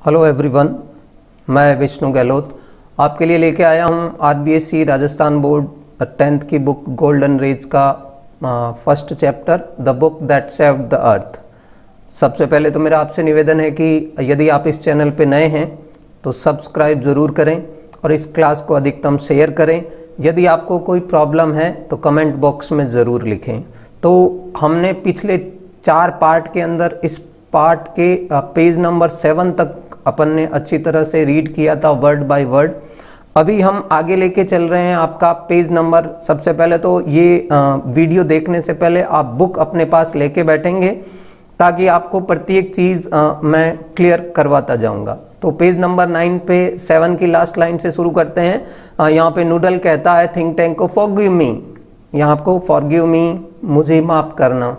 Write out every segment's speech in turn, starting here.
Hello everyone, मैं विष्णु गहलोत आपके लिए लेके आया हूँ आरबीएससी राजस्थान बोर्ड 10th की बुक गोल्डन रेज का first chapter the book that saved the अर्थ। सबसे पहले तो मेरा आपसे निवेदन है कि यदि आप इस चैनल पे नए हैं तो सब्सक्राइब ज़रूर करें और इस क्लास को अधिकतम शेयर करें। यदि आपको कोई प्रॉब्लम है तो कमेंट बॉक्स में ज़रूर लिखें। तो हमने पिछले 4 पार्ट के अंदर इस पार्ट के पेज नंबर 7 तक अपन ने अच्छी तरह से रीड किया था वर्ड बाय वर्ड। अभी हम आगे लेके चल रहे हैं आपका पेज नंबर। सबसे पहले तो ये वीडियो देखने से पहले आप बुक अपने पास लेके बैठेंगे ताकि आपको प्रत्येक चीज़ मैं क्लियर करवाता जाऊंगा। तो पेज नंबर 9 पे 7 की लास्ट लाइन से शुरू करते हैं। यहाँ पे नूडल कहता है थिंक टैंक को फॉरगिव मी, यहाँ आपको फॉरगिव मी मुझे माफ़ करना।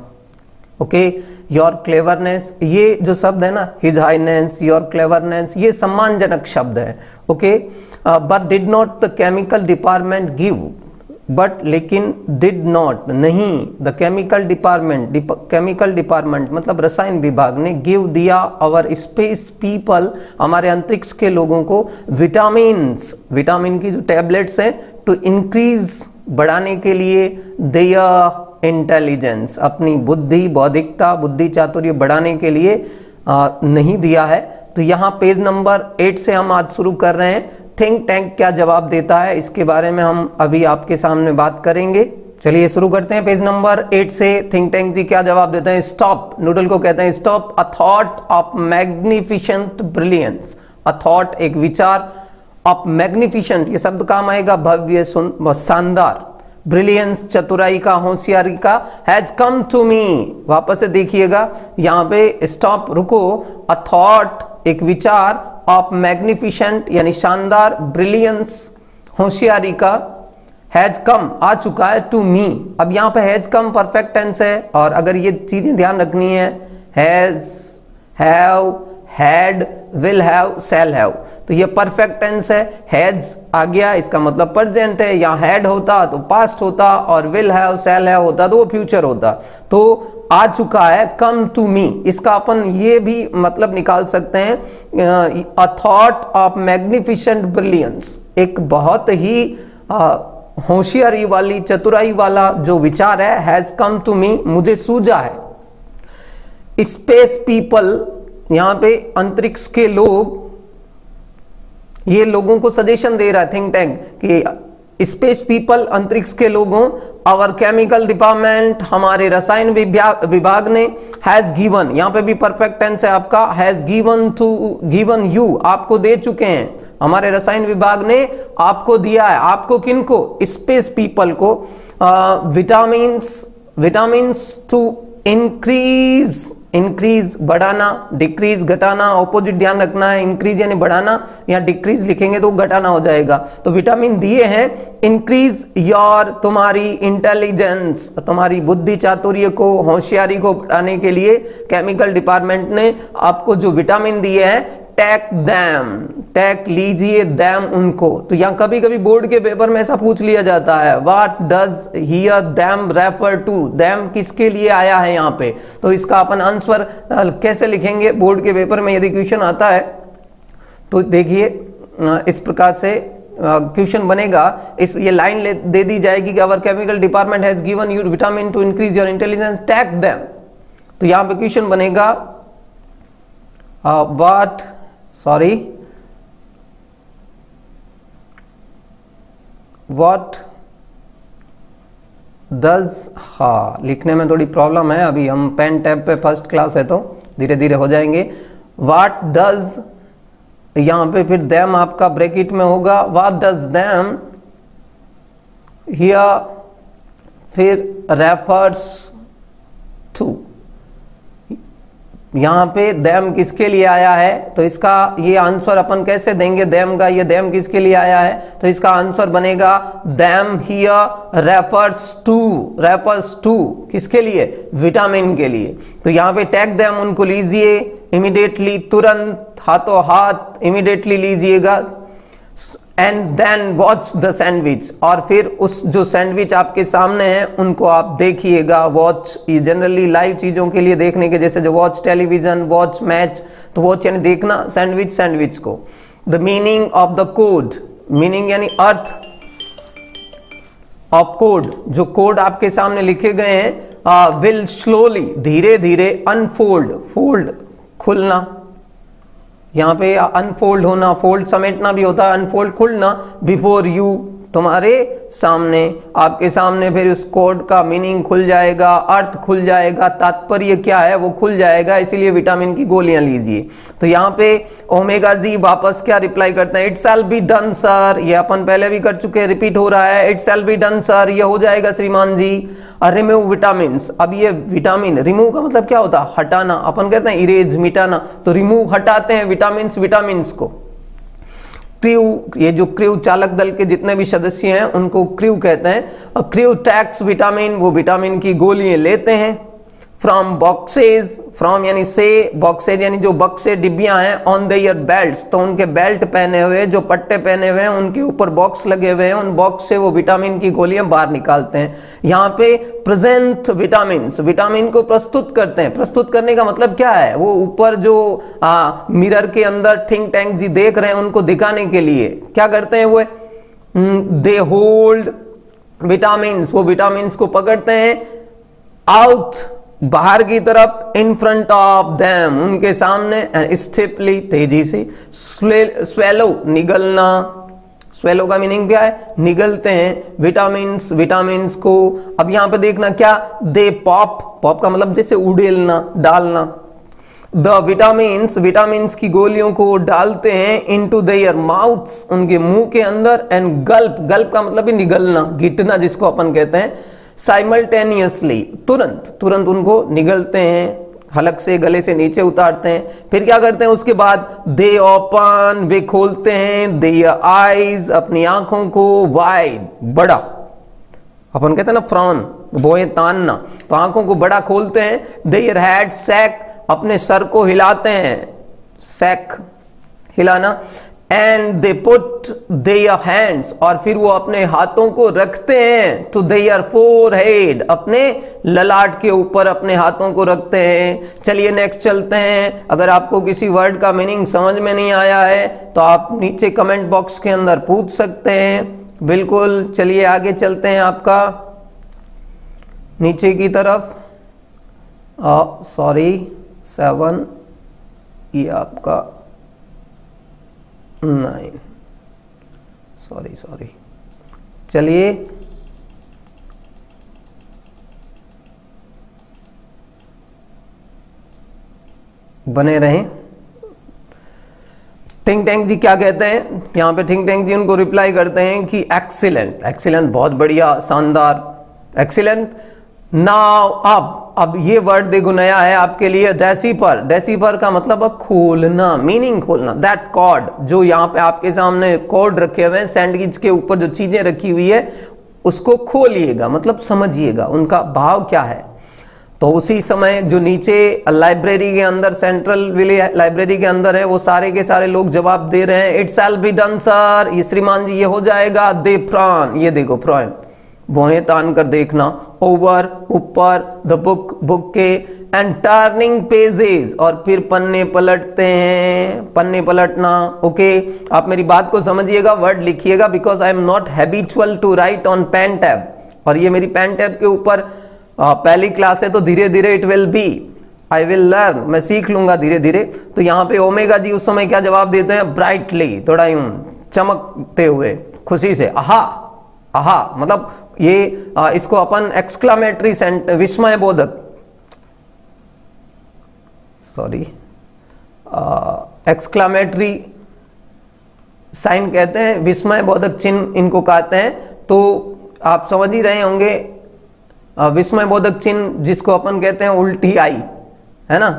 ओके, योर क्लेवरनेस, ये जो शब्द है ना, हिज हाइनेस, योर क्लेवरनेस, ये सम्मानजनक शब्द है। Okay, but did not the chemical department give, but लेकिन डिड नॉट नहीं, द केमिकल डिपार्टमेंट मतलब रसायन विभाग ने गिव दिया आवर स्पेस पीपल, हमारे अंतरिक्ष के लोगों को विटामिन की जो टैबलेट्स है टू इंक्रीज, बढ़ाने के लिए, देयर इंटेलिजेंस, अपनी बुद्धि, बौद्धिकता, बुद्धि चातुर्य बढ़ाने के लिए नहीं दिया है। तो यहाँ पेज नंबर 8 से हम आज शुरू कर रहे हैं। थिंक टैंक क्या जवाब देता है इसके बारे में हम अभी आपके सामने बात करेंगे। चलिए शुरू करते हैं पेज नंबर 8 से। थिंक टैंक जी क्या जवाब देते हैं? स्टॉप, नूडल को कहते हैं stop a thought of magnificent brilliance. A thought एक विचार, ऑफ मैग्निफिसेंट ये शब्द काम आएगा भव्य, शानदार, ब्रिलियंस चतुराई का, होशियारी का, हैज कम टू मी। वापस से देखिएगा यहाँ पे स्टॉप, रुको, अ थॉट एक विचार, ऑफ मैग्निफिसेंट यानी शानदार, ब्रिलियंस होशियारी का, हैज कम आ चुका है, टू मी। अब यहाँ पे हैज कम परफेक्ट टेंस है और अगर ये चीजें ध्यान रखनी है, has, have, had, will have, shall have, तो ये परफेक्ट टेंस है। हैज आ गया इसका मतलब प्रेजेंट है, या हैड होता तो पास्ट होता और विल हैव, शैल हैव होता तो वो फ्यूचर होता। तो आ चुका है, कम टू मी, इसका अपन ये भी मतलब निकाल सकते हैं, a thought of magnificent brilliance, एक बहुत ही होशियारी वाली, चतुराई वाला जो विचार है, हैज कम टू मी, मुझे सूझा है। स्पेस पीपल, यहाँ पे अंतरिक्ष के लोग, ये लोगों को सजेशन दे रहा है थिंक टैंक कि स्पेस पीपल अंतरिक्ष के लोगों, आवर केमिकल डिपार्टमेंट हमारे रसायन विभाग ने, हैज गिवन, यहाँ पे भी परफेक्ट टेंस है आपका, हैज गिवन यू, आपको दे चुके हैं, हमारे रसायन विभाग ने आपको दिया है। आपको किनको? स्पेस पीपल को, विटामिन्स टू इंक्रीज बढ़ाना, डिक्रीज घटाना, ऑपोजिट ध्यान रखना है, इंक्रीज यानी बढ़ाना, या डिक्रीज लिखेंगे तो घटाना हो जाएगा। तो विटामिन दिए हैं, इंक्रीज योर, तुम्हारी इंटेलिजेंस, तुम्हारी बुद्धि चातुर्य को, होशियारी को बढ़ाने के लिए केमिकल डिपार्टमेंट ने आपको जो विटामिन दिए हैं, टेक दैम, टेक लीजिए, दैम उनको। तो यहाँ कभी कभी बोर्ड के पेपर में ऐसा पूछ लिया जाता है, what does here them refer to, them किसके लिए आया है यहाँ पे। तो इसका अपन आंसर कैसे लिखेंगे बोर्ड के पेपर में यदि क्वेश्चन आता है तो देखिए इस प्रकार से क्वेश्चन बनेगा। इस ये लाइन दे दी जाएगी कि our chemical department has given you vitamin to increase your intelligence, take them. तो यहाँ पे क्वेश्चन बनेगा what does, हाँ लिखने में थोड़ी प्रॉब्लम है, अभी हम पेन टैब पे फर्स्ट क्लास है तो धीरे धीरे हो जाएंगे। what does, यहाँ पे फिर them आपका ब्रैकेट में होगा, what does them here, फिर refers to, यहाँ पे दैम किसके लिए आया है, तो इसका ये आंसर अपन कैसे देंगे दैम का, ये दैम किसके लिए आया है, तो इसका आंसर बनेगा दैम हियर रेफर्स टू किसके लिए, विटामिन के लिए। तो यहाँ पे टेक दैम उनको लीजिए, इमीडिएटली तुरंत, हाथों हाथ इमीडिएटली लीजिएगा, and then watch the sandwich, और फिर उस जो सैंडविच आपके सामने है उनको आप देखिएगा। वॉच ये जनरली लाइव चीज़ों के लिए देखने के, जैसे जो वॉच टेलीविजन, वॉच मैच, तो वॉच यानी देखना, सैंडविच सैंडविच को। The meaning of the code, meaning यानी अर्थ ऑफ कोड, जो कोड आपके सामने लिखे गए हैं, विल स्लोली धीरे धीरे अनफोल्ड, फोल्ड खुलना, यहाँ पे अनफोल्ड होना, फोल्ड समेटना भी होता है, अनफोल्ड खुलना, बिफोर यू तुम्हारे सामने, आपके सामने फिर उस कोड का मीनिंग खुल जाएगा, अर्थ खुल जाएगा, तात्पर्य क्या है वो खुल जाएगा, इसीलिए विटामिन की गोलियां लीजिए। तो यहाँ पे ओमेगा जी वापस क्या रिप्लाई करते हैं, it shall be done sir, ये अपन पहले भी कर चुके हैं, रिपीट हो रहा है, it shall be done sir, ये हो जाएगा श्रीमान जी। रिमूव विटामिन, अब ये विटामिन, रिमूव का मतलब क्या होता है, हटाना, अपन कहते हैं इरेज, मिटाना, तो रिमूव हटाते हैं विटामिन को। क्रू, ये जो क्रू चालक दल के जितने भी सदस्य हैं उनको क्रू कहते हैं, और क्रू टैक्स विटामिन, वो विटामिन की गोलियां लेते हैं फ्रॉम बॉक्सेज, फ्रॉम यानी से, बॉक्सेज यानी जो बक्से डिब्बियां हैं, ऑन देयर बेल्ट्स, तो उनके बेल्ट पहने हुए, जो पट्टे पहने हुए हैं उनके ऊपर बॉक्स लगे हुए हैं, उन बॉक्स से वो विटामिन की गोलियां बाहर निकालते हैं। यहाँ पे प्रेजेंट विटामिन, विटामिन को प्रस्तुत करते हैं, प्रस्तुत करने का मतलब क्या है, वो ऊपर जो मिरर के अंदर थिंक टैंक जी देख रहे हैं उनको दिखाने के लिए क्या करते हैं, वो दे होल्ड विटामिन, वो विटामिन को पकड़ते हैं आउट, बाहर की तरफ, इन फ्रंट ऑफ देम, उनके सामने, एंड स्टेपली तेजी से, स्वेलो निगलना, स्वेलो का मीनिंग क्या है, निगलते हैं विटामिन्स को। अब यहां पे देखना क्या, दे पॉप, पॉप का मतलब जैसे उड़ेलना, डालना, द विटामिन्स की गोलियों को डालते हैं इनटू देयर माउथ्स, उनके मुंह के अंदर, एंड गल्प का मतलब ही निगलना, गिटना जिसको अपन कहते हैं, साइमल्टेनियसली, तुरंत उनको निगलते हैं, हलक से, गले से नीचे उतारते हैं। फिर क्या करते हैं उसके बाद, दे ओपन, वे खोलते हैं, दे आईज, अपनी आंखों को, वाइड, बड़ा, अपन कहते हैं ना फ्रॉन, बोए तानना, तो आंखों को बड़ा खोलते हैं, देयर हेड सैक, अपने सर को हिलाते हैं, सैक हिलाना, and they put their hands, और फिर वो अपने हाथों को रखते हैं टू देयर फोरहेड, अपने ललाट के ऊपर अपने हाथों को रखते हैं। चलिए नेक्स्ट चलते हैं। अगर आपको किसी वर्ड का मीनिंग समझ में नहीं आया है तो आप नीचे कमेंट बॉक्स के अंदर पूछ सकते हैं, बिल्कुल। चलिए आगे चलते हैं आपका नीचे की तरफ, सॉरी 7, ये आपका 9, सॉरी, चलिए बने रहें। थिंक टैंक जी क्या कहते हैं, यहाँ पे थिंक टैंक जी उनको रिप्लाई करते हैं कि एक्सीलेंट, बहुत बढ़िया, शानदार, एक्सीलेंट। नाउ अब ये वर्ड देखो नया है आपके लिए, डेसीपर का मतलब खोलना, मीनिंग खोलना। दैट कॉर्ड, जो यहाँ पे आपके सामने कॉर्ड रखे हुए हैं, सैंडविच के ऊपर जो चीजें रखी हुई है उसको खोलिएगा, मतलब समझिएगा उनका भाव क्या है। तो उसी समय जो नीचे लाइब्रेरी के अंदर, सेंट्रल विली लाइब्रेरी के अंदर है, वो सारे के सारे लोग जवाब दे रहे हैं, it shall be done sir, ये श्रीमान जी ये हो जाएगा। दे फ्रॉन, ये देखो फ्रॉन, भौहें तान कर देखना, ओवर ऊपर, द बुक के, एंड टर्निंग पेजेस, और फिर पन्ने पलटते हैं, पन्ने पलटना। ओके, आप मेरी बात को समझिएगा, वर्ड लिखिएगा, because I am not habitual to write on pen tab, और ये मेरी पेन टैब के ऊपर पहली क्लास है, तो धीरे धीरे it will be, I will learn, मैं सीख लूंगा धीरे धीरे। तो यहाँ पे ओमेगा जी उस समय क्या जवाब देते हैं, ब्राइटली, थोड़ा यूं चमकते हुए, खुशी से, आहा, मतलब ये इसको अपन एक्सक्लामेटरी विस्मय बोधक, सॉरी एक्सक्लामेटरी साइन कहते हैं, विस्मय बोधक चिन्ह इनको कहते हैं। तो आप समझ ही रहे होंगे, विस्मय बोधक चिन्ह जिसको अपन कहते हैं उल्टी आई, है ना।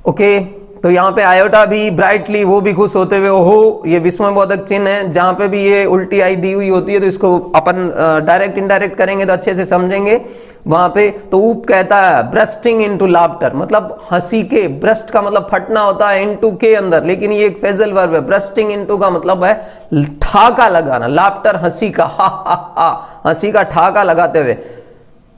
ओके, तो यहाँ पे आयोटा भी ब्राइटली, वो भी खुश होते हुए, ओहो ये विस्मयबोधक चिन्ह है। जहां पे भी ये उल्टी आई दी हुई होती है तो इसको अपन डायरेक्ट इनडायरेक्ट करेंगे तो अच्छे से समझेंगे। वहां पे तो ऊप कहता है ब्रस्टिंग इनटू लाफ्टर, मतलब हंसी के, ब्रस्ट का मतलब फटना होता है, इनटू के अंदर, लेकिन ये एक फेजल वर्ब है। ब्रस्टिंग इनटू का मतलब है ठाका लगाना, लाफ्टर हंसी का, हा हा हा, हंसी का ठाका लगाते हुए।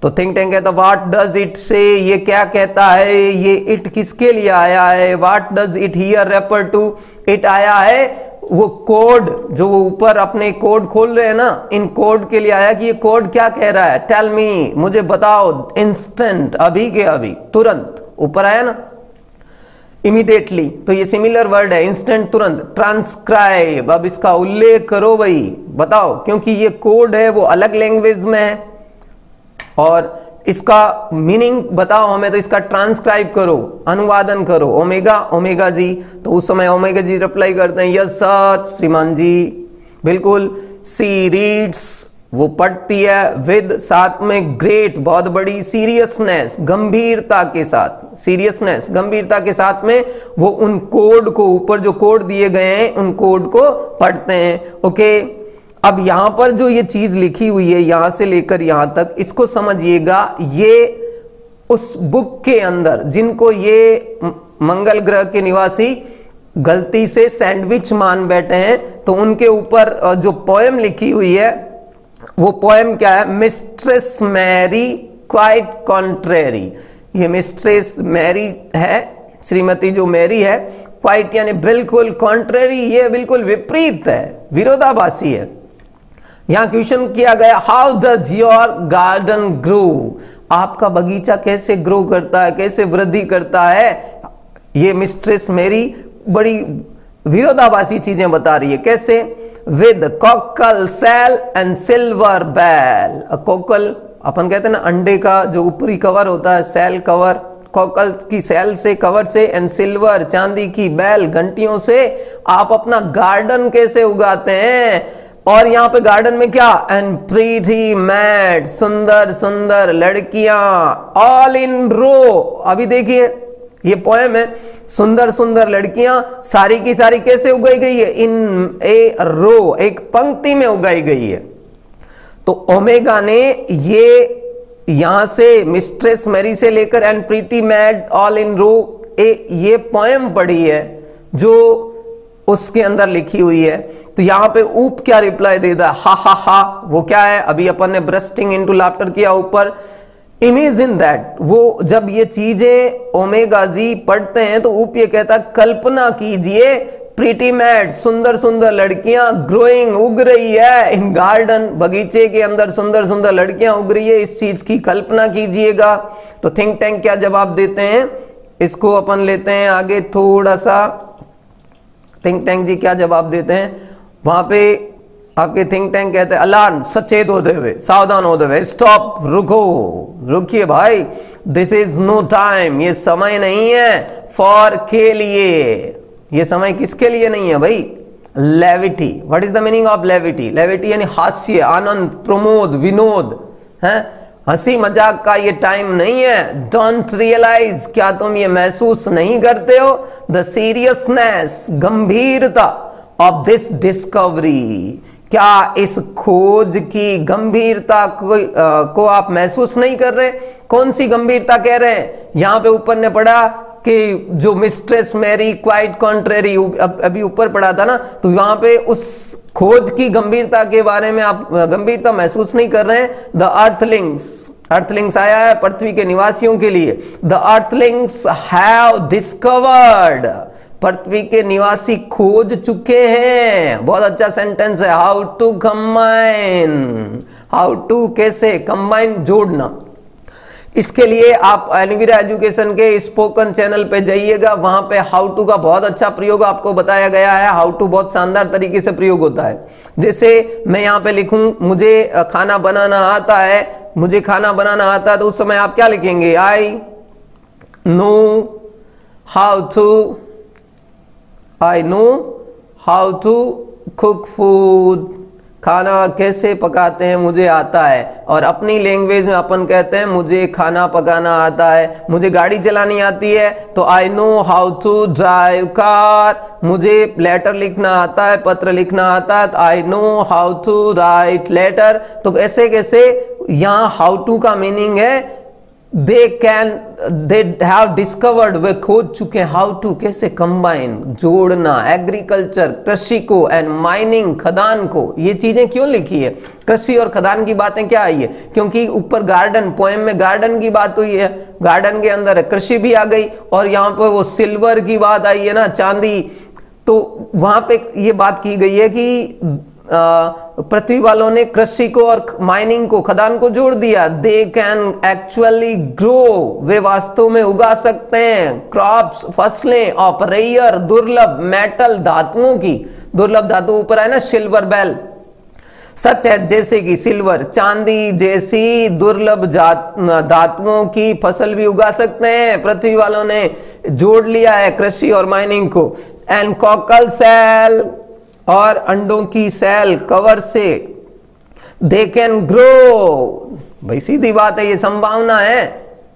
तो थिंक टैंक कहता व्हाट डज इट से, ये क्या कहता है, ये इट किसके लिए आया है, what does it here refer to, it आया है वो कोड, जो वो ऊपर अपने कोड खोल रहे हैं ना, इन कोड के लिए आया कि ये कोड क्या कह रहा है, टेल मी, मुझे बताओ, इंस्टेंट, अभी के अभी, तुरंत, ऊपर आया ना इमीडिएटली, तो ये सिमिलर वर्ड है, इंस्टेंट, तुरंत। ट्रांसक्राइब, अब इसका उल्लेख करो भाई, बताओ, क्योंकि ये कोड है वो अलग लैंग्वेज में है और इसका मीनिंग बताओ हमें, तो इसका ट्रांसक्राइब करो, अनुवादन करो, ओमेगा, ओमेगा जी। तो उस समय ओमेगा जी रिप्लाई करते हैं यस सर, श्रीमान जी बिल्कुल। सी रीड्स, वो पढ़ती है, विद, साथ में, ग्रेट, बहुत बड़ी, सीरियसनेस, गंभीरता के साथ, सीरियसनेस, गंभीरता के साथ में वो उन कोड को, ऊपर जो कोड दिए गए हैं उन कोड को पढ़ते हैं। ओके, अब यहां पर जो ये चीज लिखी हुई है यहां से लेकर यहां तक, इसको समझिएगा, ये उस बुक के अंदर जिनको ये मंगल ग्रह के निवासी गलती से सैंडविच मान बैठे हैं, तो उनके ऊपर जो पोएम लिखी हुई है वो पोएम क्या है, मिस्ट्रेस मैरी क्वाइट कॉन्ट्रेरी। ये मिस्ट्रेस मैरी है, श्रीमती जो मैरी है, क्वाइट यानी बिल्कुल, कॉन्ट्रेरी ये बिल्कुल विपरीत है, विरोधाभासी है। यहां क्वेश्चन किया गया how does your garden grow, आपका बगीचा कैसे ग्रो करता है, कैसे वृद्धि करता है। ये मिस्ट्रेस मेरी बड़ी विरोधाभासी चीजें बता रही है, कैसे, with cockle shell and silver bell. Cockle अपन कहते हैं ना अंडे का जो ऊपरी कवर होता है, सेल कवर, कॉकल की सेल से, कवर से, एंड सिल्वर, चांदी की, बैल, घंटियों से आप अपना गार्डन कैसे उगाते हैं। और यहां पे गार्डन में क्या, एंड प्रीटी मैट, सुंदर सुंदर लड़कियां, ऑल इन रो। अभी देखिए ये पोएम है, सुंदर सुंदर लड़कियां सारी की सारी कैसे उगाई गई है, इन ए रो, एक पंक्ति में उगाई गई है। तो ओमेगा ने ये यहां से मिस्ट्रेस मैरी से लेकर and pretty maids all in row, ये पोएम पढ़ी है जो उसके अंदर लिखी हुई है। तो यहां पे ऊप क्या रिप्लाई देता है, हा हा हा, वो क्या है, अभी अपन ने ब्रस्टिंग इनटू लाफ्टर किया ऊपर। इमेजिन दैट, वो जब ये चीजें ओमेगा जी पढ़ते हैं तो ऊप ये कहता है कल्पना कीजिए, प्रीटी मैट, सुंदर सुंदर लड़कियां, ग्रोइंग, उग रही है, इन गार्डन, बगीचे के अंदर सुंदर सुंदर लड़कियां उग रही है, इस चीज की कल्पना कीजिएगा। तो थिंक टैंक क्या जवाब देते हैं, इसको अपन लेते हैं आगे थोड़ा सा। थिंक टैंक जी क्या जवाब देते हैं, वहां पे आपके थिंक टैंक कहते हैं अलार्म, सचेत होते हुए, सावधान होते हुए, स्टॉप, रुको, रुकिए भाई, दिस इज नो टाइम, ये समय नहीं है, फॉर के लिए, ये समय किसके लिए नहीं है भाई, levity. What is the meaning of levity, levity यानी हास्य, आनंद, प्रमोद, विनोद है, हंसी मजाक का ये टाइम नहीं है। डोंट रियलाइज, क्या तुम ये महसूस नहीं करते हो, द सीरियसनेस, गंभीरता, ऑफ दिस डिस्कवरी, क्या इस खोज की गंभीरता को आप महसूस नहीं कर रहे। कौन सी गंभीरता कह रहे हैं, यहां पे ऊपर ने पढ़ा कि जो मिस्ट्रेस मैरी क्वाइट कॉन्ट्रेरी, अभी ऊपर पढ़ा था ना, तो वहां पे उस खोज की गंभीरता के बारे में आप गंभीरता महसूस नहीं कर रहे हैं। द अर्थलिंग्स, अर्थलिंग्स आया है पृथ्वी के निवासियों के लिए, द अर्थलिंग्स हैव डिस्कवर्ड, पृथ्वी के निवासी खोज चुके हैं। बहुत अच्छा सेंटेंस है, how to combine, how to कैसे, कंबाइन जोड़ना। इसके लिए आप एलवीरा एजुकेशन के स्पोकन चैनल पे जाइएगा, वहां पे हाउ टू का बहुत अच्छा प्रयोग आपको बताया गया है। हाउ टू बहुत शानदार तरीके से प्रयोग होता है। जैसे मैं यहां पे लिखूं मुझे खाना बनाना आता है, मुझे खाना बनाना आता है, तो उस समय आप क्या लिखेंगे, I know how to, I know how to cook food, खाना कैसे पकाते हैं मुझे आता है, और अपनी लैंग्वेज में अपन कहते हैं मुझे खाना पकाना आता है। मुझे गाड़ी चलानी आती है तो I know how to drive car. मुझे लेटर लिखना आता है, पत्र लिखना आता है, तो I know how to write letter. तो ऐसे कैसे यहाँ हाउ टू का मीनिंग है दे हैव डिस्कवर्ड, वे खोज चुके हैं हाउ टू कैसे कंबाइन, जोड़ना, एग्रीकल्चर कृषि को, एंड माइनिंग खदान को। ये चीजें क्यों लिखी है, कृषि और खदान की बातें क्या आई है, क्योंकि ऊपर गार्डन, पोएम में गार्डन की बात हुई है, गार्डन के अंदर कृषि भी आ गई, और यहाँ पर वो सिल्वर की बात आई है ना, चांदी। तो वहां पे ये बात की गई है कि पृथ्वी वालों ने कृषि को और माइनिंग को, खदान को जोड़ दिया। दे कैन एक्चुअली ग्रो, वे वास्तव में उगा सकते हैं क्रॉप्स, फसलें ऑफ रेयर दुर्लभ मेटल, धातुओं की। दुर्लभ धातु ऊपर है ना, सिल्वर बेल, सच है जैसे कि सिल्वर, चांदी जैसी दुर्लभ धातुओं की फसल भी उगा सकते हैं। पृथ्वी वालों ने जोड़ लिया है कृषि और माइनिंग को। एंड कॉकल सेल, और अंडों की सेल कवर से दे कैन ग्रो, भाई सीधी बात है, ये संभावना है।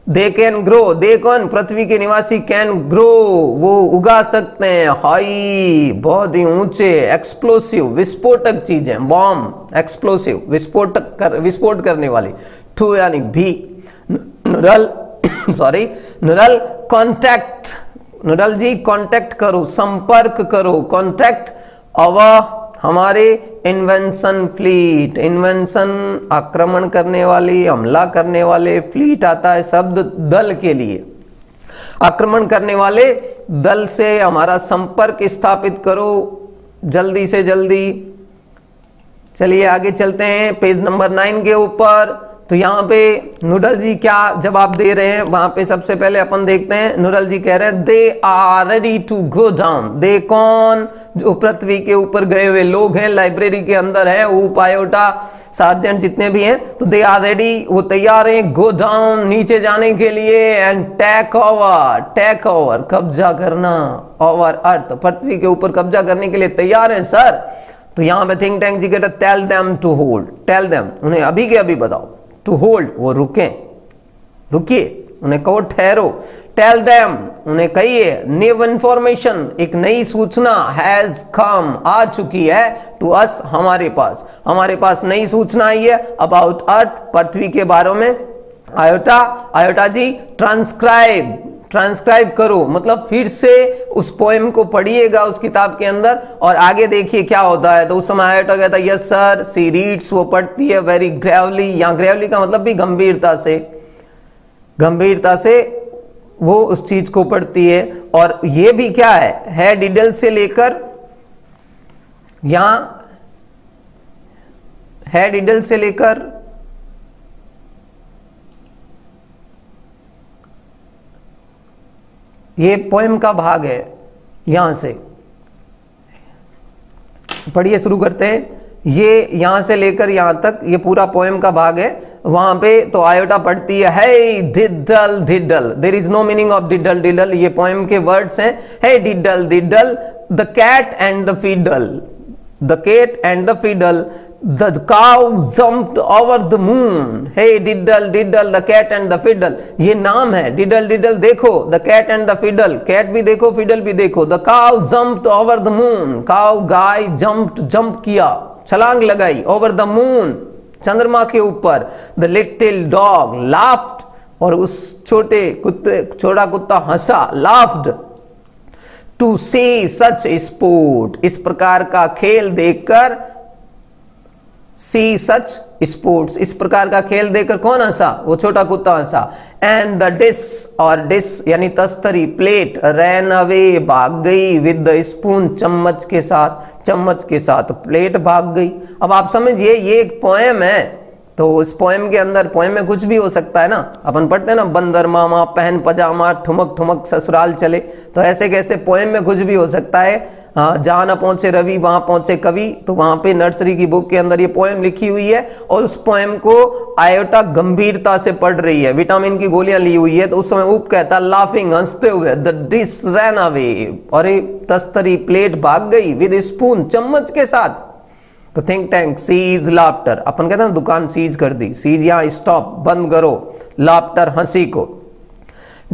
दे कैन ग्रो, दे कौन, पृथ्वी के निवासी, कैन ग्रो, वो उगा सकते हैं, हाई, बहुत ही ऊंचे, एक्सप्लोसिव, विस्फोटक चीजें, बॉम्ब, एक्सप्लोसिव, विस्फोट करने वाली। टू यानी भी, नुरल सॉरी, नुरल कॉन्टैक्ट, नुरल जी कॉन्टैक्ट करो, संपर्क करो, कॉन्टैक्ट हमारे इन्वेंशन फ्लीट, इन्वेंशन आक्रमण करने वाली, हमला करने वाले, फ्लीट आता है शब्द दल के लिए, आक्रमण करने वाले दल से हमारा संपर्क स्थापित करो जल्दी से जल्दी। चलिए आगे चलते हैं पेज नंबर 9 के ऊपर। तो यहाँ पे नुडल जी क्या जवाब दे रहे हैं, वहां पे सबसे पहले अपन देखते हैं। नुडल जी कह रहे हैं they are ready to go down. They कौन, जो पृथ्वी के ऊपर गए हुए लोग हैं, लाइब्रेरी के अंदर हैं, ऊप, आयोटा, सार्जेंट जितने भी हैं, तो दे आर रेडी, वो तैयार हैं, गो डाउन, नीचे जाने के लिए, एंड टेक ओवर, कब्जा करना, ओवर अर्थ, पृथ्वी के ऊपर कब्जा करने के लिए तैयार हैं सर। तो यहाँ पे थिंक टैंक जी कहते हैं tell them to hold, tell them, उन्हें अभी के अभी बताओ, टू होल्ड, वो रुके, रुकिए, उन्हें कहो ठहरो, टेल देम, उन्हें कहिए, न्यू इंफॉर्मेशन, एक नई सूचना, हैज कम, आ चुकी है, टू अस, हमारे पास नई सूचना आई है, अबाउट अर्थ, पृथ्वी के बारे में। आयोटा जी ट्रांसक्राइब करो, मतलब फिर से उस पोएम को पढ़िएगा उस किताब के अंदर, और आगे देखिए क्या होता है। तो उस समय आयोटा कहता है यस सर, सी रीड्स, वो पढ़ती है, वेरी ग्रेवली, यहाँ ग्रेवली का मतलब भी गंभीरता से वो उस चीज को पढ़ती है। और ये भी क्या है डिडल से लेकर, यहाँ है डिडल से लेकर ये पोएम का भाग है, यहां से पढ़िए, शुरू करते हैं। ये यहां से लेकर यहां तक ये पूरा पोएम का भाग है। वहां पे तो आयोटा पढ़ती है hey diddle diddle, there is no meaning of diddle diddle, ये पोएम के वर्ड्स हैं। Hey diddle diddle, the cat and the fiddle, the cat and the fiddle, the cow jumped over the moon, hey diddle diddle the cat and the fiddle, ये नाम है, diddle diddle देखो, the cat and the fiddle, cat भी देखो, fiddle भी देखो, the cow jumped over the moon, cow guy jump किया, छलांग लगाई, over the moon, चंद्रमा के ऊपर, the little dog laughed, और उस छोटा कुत्ता हंसा, laughed, to see such sport, इस प्रकार का खेल देखकर, सी सच स्पोर्ट्स, इस प्रकार का खेल देखकर कौन हंसा, वो छोटा कुत्ता हंसा। एंड द डिश, और डिश यानी तस्तरी, प्लेट, रैन अवे, भाग गई, विद द स्पून, चम्मच के साथ प्लेट भाग गई। अब आप समझिए ये एक पोएम है, तो इस पोएम के अंदर, पोएम में कुछ भी हो सकता है ना, अपन पढ़ते हैं ना, बंदर मामा पहन पजामा, ठुमक ठुमक ससुराल चले, तो ऐसे कैसे पोएम में कुछ भी हो सकता है। जहां न पहुंचे रवि वहां पहुंचे कवि, तो वहां पे नर्सरी की बुक के अंदर ये पोएम लिखी हुई है, और उस पोएम को आयोटा गंभीरता से पढ़ रही है, विटामिन की गोलियां ली हुई है। तो उस समय ऊप कहता लाफिंग, हंसते हुए, द डिश रैन अवे, और तस्तरी, प्लेट भाग गई, विद स्पून, चम्मच के साथ, तो थिंक टैंक, सीज लाफ्टर, अपन कहते हैं दुकान सीज कर दी, सीज यहाँ स्टॉप, बंद करो, लाफ्टर हंसी को।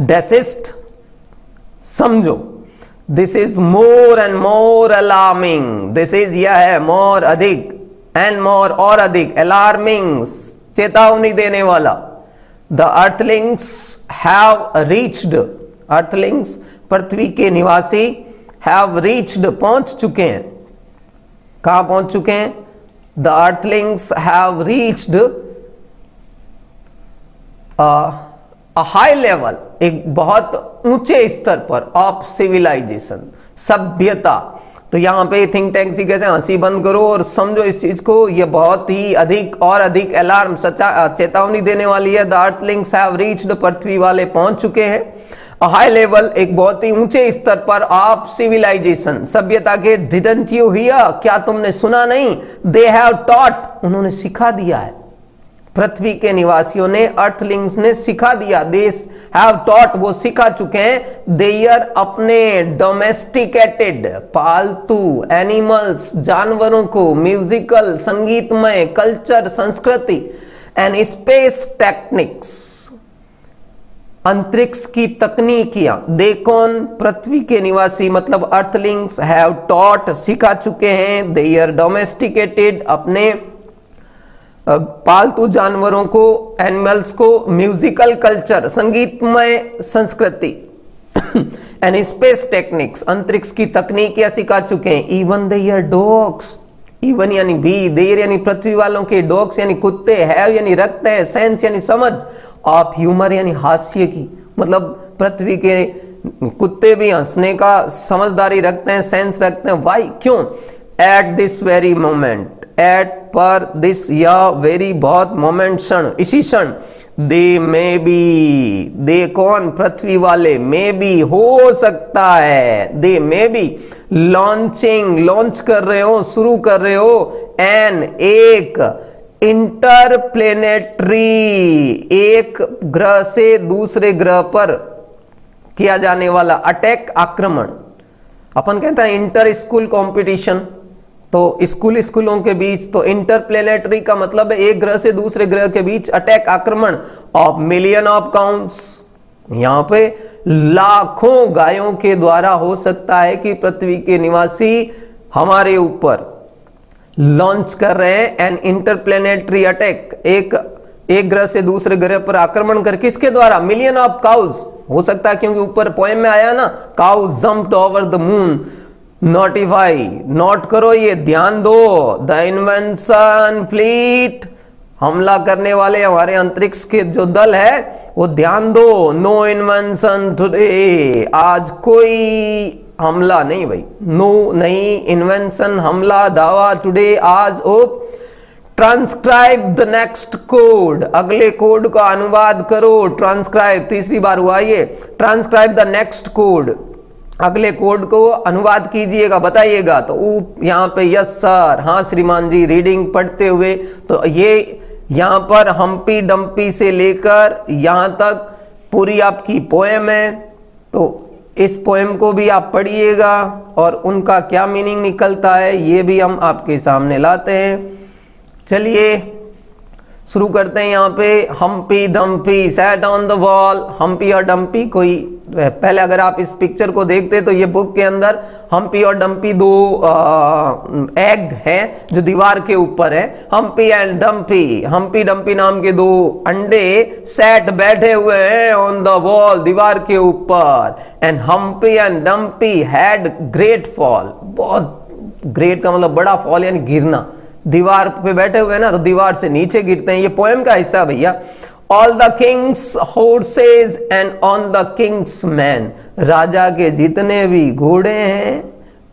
डेसिस्ट समझो, this is more and more alarming, this is यह है मोर अधिक, एंड मोर और अधिक, अलार्मिंग चेतावनी देने वाला। The earthlings have reached, earthlings पृथ्वी के निवासी, हैव रीच्ड पहुंच चुके हैं, कहां पहुंच चुके हैं? The earthlings have reached a high level, एक बहुत ऊंचे स्तर पर, ऑफ सिविलाइजेशन, सभ्यता। तो यहां पे थिंक टैंक सी कैसे, हंसी बंद करो और समझो इस चीज को, ये बहुत ही अधिक और अधिक अलार्म, चेतावनी देने वाली है। द अर्थलिंग्स हैव रीच्ड, पृथ्वी वाले पहुंच चुके हैं, अ हाई लेवल, एक बहुत ही ऊंचे स्तर पर, ऑफ सिविलाइजेशन, सभ्यता के। डिडंट यू हियर, क्या तुमने सुना नहीं? दे हैव टॉट, उन्होंने सिखा दिया है, पृथ्वी के निवासियों ने, अर्थलिंग्स ने सिखा दिया। दे हैव टॉट, वो सिखा चुके हैं, देयर अपने डोमेस्टिकेटेड, पालतू एनिमल्स, जानवरों को, म्यूजिकल संगीतमय, कल्चर संस्कृति, एंड स्पेस टेक्निक्स, अंतरिक्ष की तकनीकियां। दे कौन? पृथ्वी के निवासी, मतलब अर्थलिंग्स, हैव टॉट सिखा चुके हैं, देयर डोमेस्टिकेटेड, अपने पालतू जानवरों को, एनिमल्स को, म्यूजिकल कल्चर, संगीतमय संस्कृति, एंड स्पेस टेक्निक्स, अंतरिक्ष की तकनीकियां सिखा चुके हैं। इवन देयर डॉग्स, इवन यानी भी, देयर यानी पृथ्वी वालों के, डॉग्स यानी कुत्ते, हैव यानी रखते हैं, सेंस यानी समझ, ऑफ ह्यूमर यानी हास्य की, मतलब पृथ्वी के कुत्ते भी हंसने का समझदारी रखते हैं, सेंस रखते हैं। वाई, क्यों? At this very moment, at पर, दिस या वेरी, बहुत, मोमेंट क्षण, इसी क्षण। दे मे बी, दे कौन? पृथ्वी वाले, मे बी हो सकता है, दे मे बी लॉन्चिंग, लॉन्च कर रहे हो, शुरू कर रहे हो, एन एक इंटरप्लेनेटरी, एक ग्रह से दूसरे ग्रह पर किया जाने वाला अटैक, आक्रमण। अपन कहते हैं इंटर स्कूल कंपटीशन, तो स्कूलों के बीच, तो इंटरप्लेनेटरी का मतलब है एक ग्रह से दूसरे ग्रह के बीच अटैक, आक्रमण, ऑफ मिलियन ऑफ काउंट्स, यहां पे लाखों गायों के द्वारा हो सकता है कि पृथ्वी के निवासी हमारे ऊपर लॉन्च कर रहे हैं एन इंटरप्लेनेटरी अटैक, एक ग्रह से दूसरे ग्रह पर आक्रमण कर, किसके द्वारा? मिलियन ऑफ काउज, हो सकता है क्योंकि ऊपर पोएम में आया ना, cows jumped over the moon, notify, note करो, ये ध्यान दो, द इन्वेंशन फ्लीट, हमला करने वाले हमारे अंतरिक्ष के जो दल है वो ध्यान दो, नो इन्वेंशन टुडे, आज कोई हमला नहीं भाई, नो नहीं, इन्वेंशन हमला, दावा, टुडे आज, ओप। ट्रांसक्राइब द नेक्स्ट कोड, अगले कोड का अनुवाद करो, ट्रांसक्राइब, तीसरी बार हुआ ये, ट्रांसक्राइब द नेक्स्ट कोड, अगले कोड को अनुवाद कीजिएगा, बताइएगा। तो यहाँ पे यस सर, हाँ श्रीमान जी, रीडिंग पढ़ते हुए, तो ये यहाँ पर हम्पी डम्पी से लेकर यहाँ तक पूरी आपकी पोएम है, तो इस पोएम को भी आप पढ़िएगा और उनका क्या मीनिंग निकलता है ये भी हम आपके सामने लाते हैं। चलिए शुरू करते हैं। यहाँ पे Humpty Dumpty sat on the wall, Humpty और डम्पी कोई, पहले अगर आप इस पिक्चर को देखते तो ये बुक के अंदर हम्पी और डम्पी दो एग हैं जो दीवार के ऊपर है, Humpty and Dumpty, Humpty Dumpty नाम के दो अंडे सैट बैठे हुए हैं ऑन द वॉल, दीवार के ऊपर, and Humpty and Dumpty had great fall, बहुत ग्रेट का मतलब बड़ा, फॉल यानी गिरना, दीवार पे बैठे हुए ना तो दीवार से नीचे गिरते हैं, ये पोएम का हिस्सा भैया। All the king's horses and on the king's men, राजा के जितने भी घोड़े हैं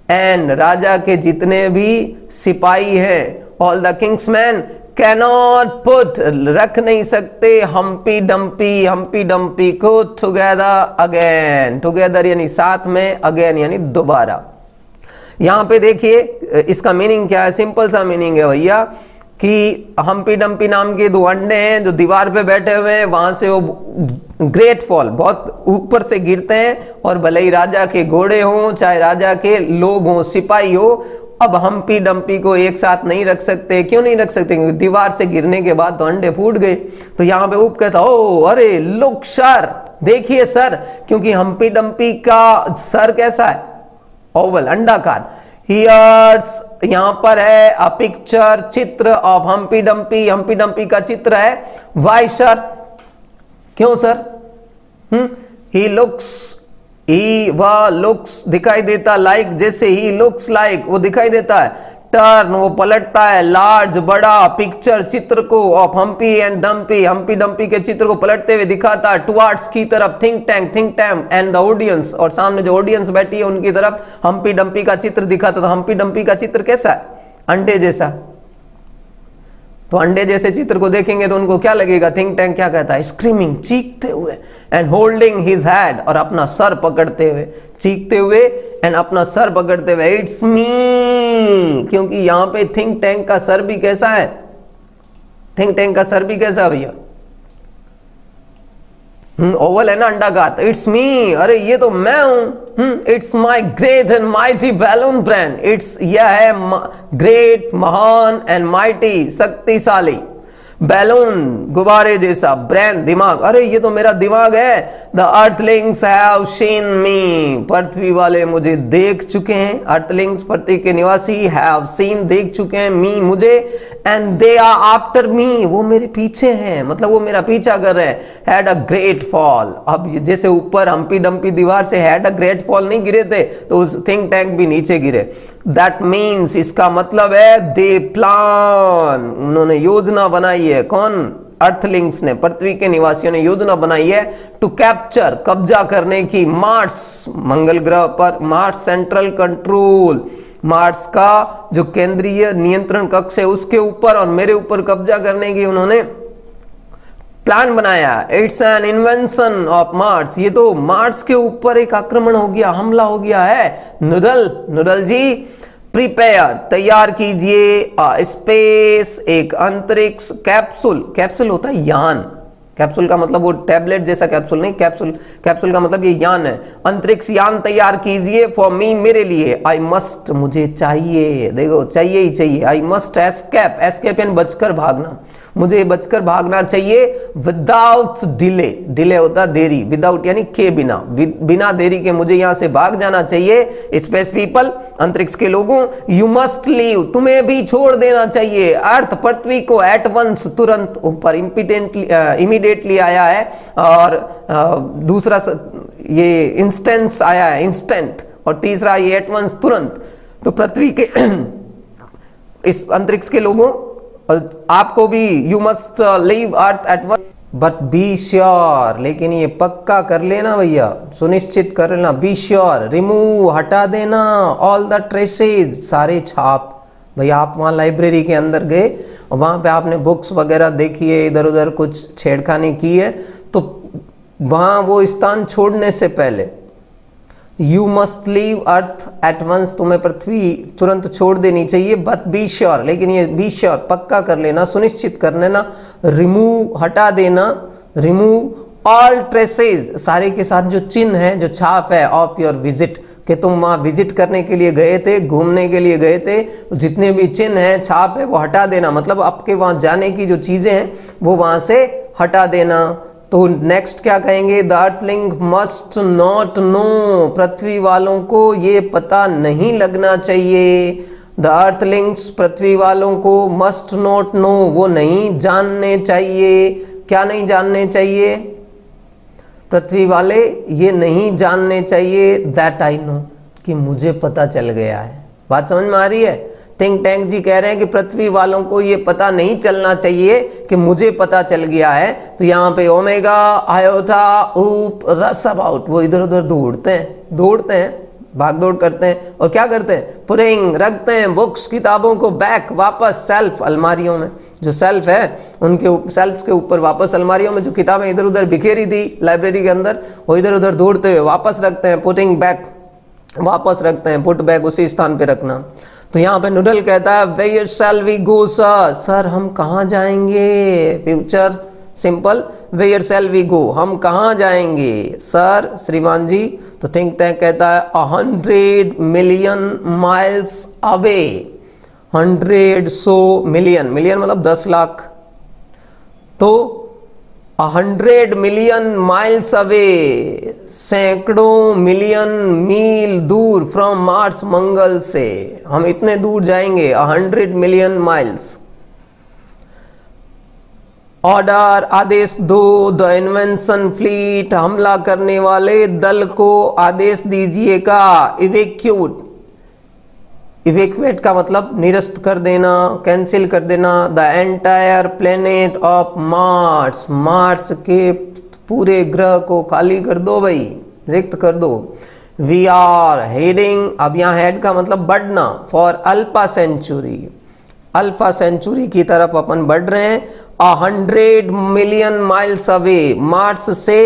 एंड राजा के जितने भी सिपाही हैं, all the king's man cannot put, रख नहीं सकते, हम्पी डम्पी को टुगेदर अगेन, टुगेदर यानी साथ में, अगेन यानी दोबारा। यहां पे देखिए इसका मीनिंग क्या है, सिंपल सा मीनिंग है भैया कि हम्पी डम्पी नाम के दो अंडे हैं जो दीवार पे बैठे हुए हैं, वहां से वो ग्रेट फॉल, बहुत ऊपर से गिरते हैं, और भले ही राजा के घोड़े हों चाहे राजा के लोग हों, सिपाही हो, अब हम्पी डम्पी को एक साथ नहीं रख सकते। क्यों नहीं रख सकते? क्योंकि दीवार से गिरने के बाद तो अंडे फूट गए। तो यहाँ पे उप कहता ओ अरे लुक सर, देखिए सर, क्योंकि हम्पी डम्पी का सर कैसा है? ओवल, अंडाकार। हियर्स यहां पर है अ पिक्चर, चित्र of Humpty Dumpty, Humpty Dumpty का चित्र है। वाई सर, क्यों सर? ही लुक्स, ही वह लुक्स दिखाई देता, लाइक जैसे ही लुक्स लाइक वो दिखाई देता है। टर्न वो पलटता है, लार्ज बड़ा, पिक्चर चित्र को, of Humpty and Dumpty, Humpty Dumpty के चित्र को पलटते हुए दिखाता है टुवार्ड्स की तरफ, think tank and the audience, और सामने जो ऑडियंस बैठी है उनकी तरफ हम्पी डम्पी का चित्र दिखाता। तो हम्पी डम्पी का चित्र कैसा है? अंडे जैसा। तो अंडे जैसे चित्र को देखेंगे तो उनको क्या लगेगा? थिंक टैंक क्या कहता है? स्क्रीमिंग, चीखते हुए, एंड होल्डिंग हिज हेड, और अपना सर पकड़ते हुए, चीखते हुए एंड अपना सर पकड़ते हुए, इट्स मी, क्योंकि यहां पे थिंक टैंक का सर भी कैसा है? थिंक टैंक का सर भी कैसा है भैया? ओवल है ना, अंडाकार। इट्स मी, अरे ये तो मैं हूं। It's my great and mighty balloon brand, it's यह है ग्रेट, महान, एंड माइटी, शक्तिशाली, बैलून गुब्बारे जैसा, ब्रेन दिमाग, अरे ये तो मेरा दिमाग है। The earthlings have seen me, पृथ्वी वाले मुझे देख चुके हैं। अर्थलिंग्स पृथ्वी के निवासी, हैव सीन देख चुके हैं, मी मुझे, and they are after me, वो मेरे पीछे हैं, मतलब वो मेरा पीछा कर रहे हैं। हैड अ ग्रेट फॉल, अब जैसे ऊपर हम्पी डम्पी दीवार से हैड अ ग्रेट फॉल नहीं गिरे थे, तो उस थिंक टैंक भी नीचे गिरे। दैट मीन्स, इसका मतलब है दे प्लान, उन्होंने योजना बनाई है। कौन? अर्थलिंग्स ने, पृथ्वी के निवासियों ने योजना बनाई है टू कैप्चर, कब्जा करने की, मार्स, मंगल ग्रह पर, मार्स सेंट्रल कंट्रोल, मार्स का जो केंद्रीय नियंत्रण कक्ष है उसके ऊपर, और मेरे ऊपर कब्जा करने की उन्होंने प्लान बनाया। It's an invention of Mars, ये तो मार्स के ऊपर एक आक्रमण हो गया, हमला हो गया है। नूडल जी, प्रिपेयर, तैयार कीजिए, स्पेस, एक अंतरिक्ष, कैप्सूल, कैप्सूल होता है यान, कैप्सूल का मतलब वो टैबलेट जैसा कैप्सूल नहीं, कैप्सूल का मतलब ये यान है। अंतरिक्ष यान तैयार कीजिए, फॉर मी, मेरे लिए, आई मस्ट, मुझे चाहिए, देखो चाहिए ही चाहिए, आई मस्ट एस्केप, एस्केप यानी बचकर भागना, मुझे बचकर भागना चाहिए। विदाउट डिले, डिले होता देरी, विदाउट यानी के बिना, बिना देरी के मुझे यहां से भाग जाना चाहिए। स्पेस पीपल, अंतरिक्ष के लोगों, यू मस्ट लीव, तुम्हें भी छोड़ देना चाहिए। अर्थ, पृथ्वी को, एट वंस, तुरंत, ऊपर इमीडिएटली आया है, और दूसरा ये इंस्टेंस आया है, इंस्टेंट, और तीसरा ये एट वंस, तुरंत। तो पृथ्वी के इस अंतरिक्ष के लोगों, आपको भी, you must leave earth eight one, but be sure, लेकिन ये पक्का कर लेना भैया, सुनिश्चित कर लेना। बी श्योर, रिमूव, हटा देना, ऑल द ट्रेसेज, सारे छाप। भैया आप वहाँ लाइब्रेरी के अंदर गए और वहाँ पे आपने बुक्स वगैरह देखी है, इधर उधर कुछ छेड़खानी की है, तो वहाँ वो स्थान छोड़ने से पहले you must leave earth at once, तुम्हें पृथ्वी तुरंत छोड़ देनी चाहिए। बट बी श्योर, लेकिन ये बी श्योर, पक्का कर लेना, सुनिश्चित कर लेना। रिमूव, हटा देना, रिमूव ऑल ट्रेसेज, सारे के साथ जो चिन्ह है, जो छाप है, ऑफ योर विजिट, कि तुम वहाँ विजिट करने के लिए गए थे, घूमने के लिए गए थे, जितने भी चिन्ह हैं, छाप है, वो हटा देना, मतलब आपके वहाँ जाने की जो चीज़ें हैं वो वहाँ से हटा देना। तो नेक्स्ट क्या कहेंगे? द अर्थलिंग मस्ट नॉट नो, पृथ्वी वालों को ये पता नहीं लगना चाहिए। द अर्थलिंग्स, पृथ्वी वालों को, मस्ट नॉट नो, वो नहीं जानने चाहिए। क्या नहीं जानने चाहिए? पृथ्वी वाले ये नहीं जानने चाहिए, दैट आई नो, कि मुझे पता चल गया है। बात समझ में आ रही है? थिंक टैंक जी कह रहे हैं कि पृथ्वी वालों को ये पता नहीं चलना चाहिए कि मुझे पता चल गया है। तो यहाँ पे ओमेगा, आयोथा, ऊप, रस अबाउट, वो इधर उधर दौड़ते हैं, भाग दौड़ करते हैं, और क्या करते हैं? पुटिंग, रखते हैं, बुक्स, किताबों को, बैक, वापस, सेल्फ, अलमारियों में, जो सेल्फ है उनके सेल्फ के ऊपर वापस अलमारियों में जो किताबें इधर उधर बिखेरी थी लाइब्रेरी के अंदर, वो इधर उधर दौड़ते हुए वापस रखते हैं। पुटिंग बैक, वापस रखते हैं, पुट बैक, उसी स्थान पे रखना। तो यहाँ पे नूडल कहता है where shall we go sir, sir हम कहाँ जाएंगे? Future simple, where shall we go, हम कहाँ जाएंगे सर श्रीमान जी? तो थिंक टैंक कहता है 100 million miles away. 100 million, million मतलब 10 लाख, तो 100 मिलियन माइल्स अवे, सैकड़ों मिलियन मील दूर फ्रॉम मार्स, मंगल से हम इतने दूर जाएंगे, 100 मिलियन माइल्स। ऑर्डर, आदेश दो, द इन्वेंशन फ्लीट, हमला करने वाले दल को आदेश दीजिएगा। इवेक्यूट, इवेक्यूएट का मतलब निरस्त कर देना, कैंसिल कर देना। The entire planet of Mars, Mars के पूरे ग्रह को खाली कर दो भाई, रिक्त कर दो। वी आर हेडिंग, अब यहाँ हेड का मतलब बढ़ना, for alpha century, alpha century की तरफ अपन बढ़ रहे हैं। 100 मिलियन माइल्स अवे, मार्स से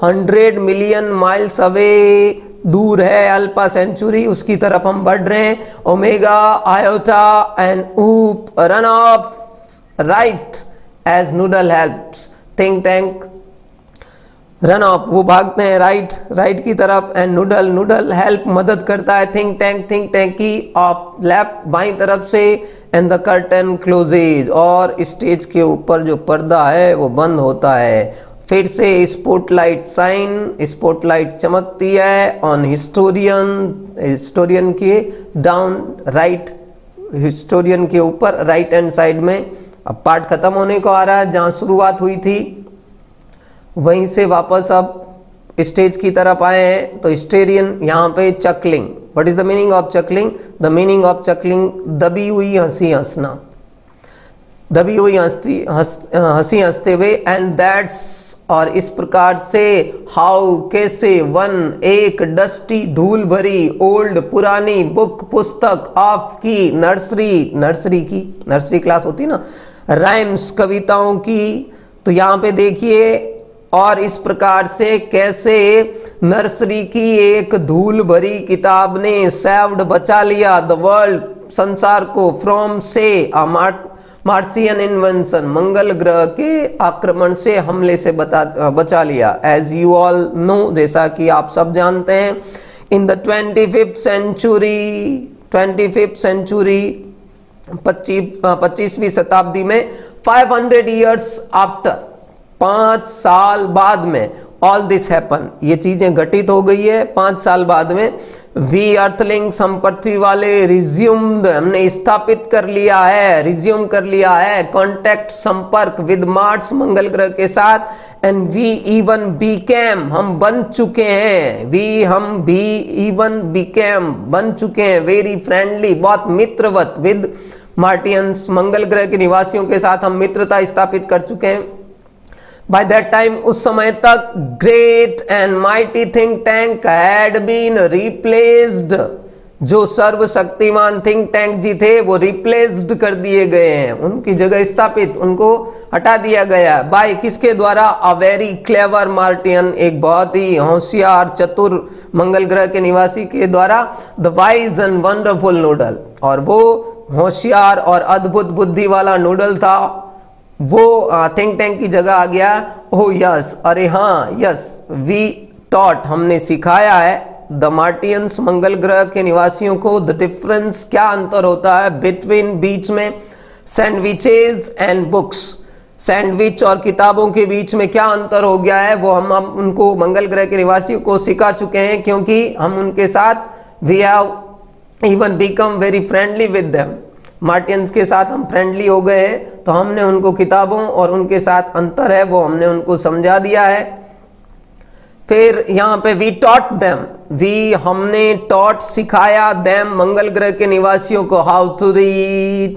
100 मिलियन माइल्स अवे दूर है अल्फा सेंचुरी, उसकी तरफ हम बढ़ रहे हैं। Omega, iota and oop run off right as noodle helps, think tank run off, वो भागते हैं राइट, राइट की तरफ। एंड नूडल, नूडल हेल्प, मदद करता है थिंक टैंक की ऑफ लेफ्ट, बाई तरफ से। एंड द कर्टन क्लोजेज, और स्टेज के ऊपर जो पर्दा है वो बंद होता है। फिर से स्पॉटलाइट साइन, स्पॉटलाइट चमकती है ऑन हिस्टोरियन, हिस्टोरियन के डाउन राइट, हिस्टोरियन के ऊपर राइट हैंड साइड में। अब पार्ट खत्म होने को आ रहा है, जहां शुरुआत हुई थी वहीं से वापस अब स्टेज की तरफ आए हैं। तो हिस्टेरियन यहाँ पे चकलिंग, what is the meaning of चकलिंग? The meaning of चकलिंग, दबी हुई हंसी हंसना, दबी हुई हंसी हंसते हुए। एंड दैट्स, और इस प्रकार से। हाउ, कैसे। वन, एक। डस्टी, धूल भरी, ओल्ड, पुरानी। बुक, पुस्तक। ऑफ, की। नर्सरी, नर्सरी की, नर्सरी क्लास होती ना। राइम्स, कविताओं की। तो यहाँ पे देखिए, और इस प्रकार से कैसे नर्सरी की एक धूल भरी किताब ने सेव्ड, बचा लिया, द वर्ल्ड, संसार को, फ्रॉम से मार्सियन इन्वेंशन, मंगल ग्रह के आक्रमण से, हमले से बचा लिया। एज यू ऑल नो, जैसा कि आप सब जानते हैं, in the 25th century, 25th century, 25वीं शताब्दी में, 500 ईयर्स आफ्टर, 5 साल बाद में, ऑल दिस हैपन, ये चीजें घटित हो गई है 5 साल बाद में। वी अर्थलिंग्स, हम पृथ्वी वाले, रिज्यूम्ड, हमने स्थापित कर लिया है, रिज्यूम कर लिया है, कॉन्टैक्ट, संपर्क विद मार्स, मंगल ग्रह के साथ। एंड वी इवन बीकेम, हम बन चुके हैं, वी, हम भी, इवन बीकेम, बन चुके हैं, वेरी फ्रेंडली, बहुत मित्रवत, विद मार्टियंस, मंगल ग्रह के निवासियों के साथ हम मित्रता स्थापित कर चुके हैं। By that time, उस समय तक, great and mighty think tank had been replaced, जो सर्वशक्तिमान थिंक टैंक जी थे वो रिप्लेस्ड कर दिए गए हैं, उनकी जगह स्थापित, उनको हटा दिया गया। बाय किसके द्वारा? अ वेरी क्लेवर मार्टियन, एक बहुत ही होशियार चतुर मंगल ग्रह के निवासी के द्वारा। The wise and wonderful noodle, और वो होशियार और अद्भुत बुद्धि वाला नूडल था, वो थिंक टैंक की जगह आ गया। ओह यस, अरे हाँ, यस, वी टॉट, हमने सिखाया है, द मार्टियंस, मंगल ग्रह के निवासियों को, द डिफरेंस, क्या अंतर होता है, बिटवीन, बीच में, सैंडविचेज एंड बुक्स, सैंडविच और किताबों के बीच में क्या अंतर हो गया है, वो हम उनको, मंगल ग्रह के निवासियों को सिखा चुके हैं, क्योंकि हम उनके साथ, we have even become very friendly with them, Martians के साथ हम फ्रेंडली हो गए हैं, तो हमने उनको किताबों और उनके साथ अंतर है वो हमने उनको समझा दिया है। फिर यहाँ पे वी टॉट देम, वी, हमने, टॉट, सिखाया, देम, मंगल ग्रह के निवासियों को, हाउ टू रीड,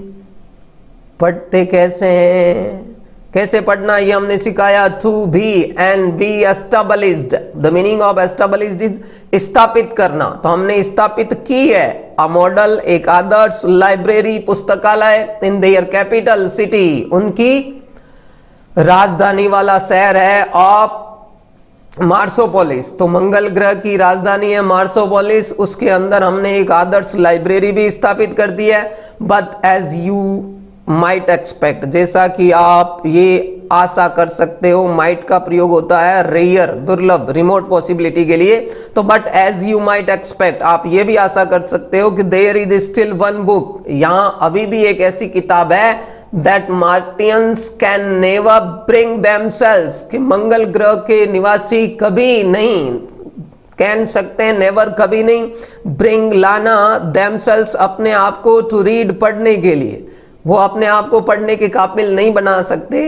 पढ़ते कैसे हैं, कैसे पढ़ना, ये हमने सिखाया। टू भी, and we established, the meaning of established is स्थापित करना, तो हमने स्थापित की है। अ मॉडल, एक आदर्श लाइब्रेरी, पुस्तकालय, इन देयर कैपिटल सिटी, उनकी राजधानी वाला शहर है, ऑफ मार्सोपोलिस, तो मंगल ग्रह की राजधानी है मार्सोपोलिस, उसके अंदर हमने एक आदर्श लाइब्रेरी भी स्थापित कर दी है। But as you might expect, जैसा कि आप ये आशा कर सकते हो। माइट का प्रयोग होता है रेयर, दुर्लभ, रिमोट पॉसिबिलिटी के लिए। तो but as you might expect, आप ये भी आशा कर सकते हो कि there is still one book, यहां अभी भी एक ऐसी किताब है that Martians can never bring themselves, कि मंगल ग्रह के निवासी कभी नहीं, कह सकते हैं नेवर, कभी नहीं, ब्रिंग लाना देमसेल्व्स, अपने आप को, टू रीड, पढ़ने के लिए, वो अपने आप को पढ़ने के काबिल नहीं बना सकते।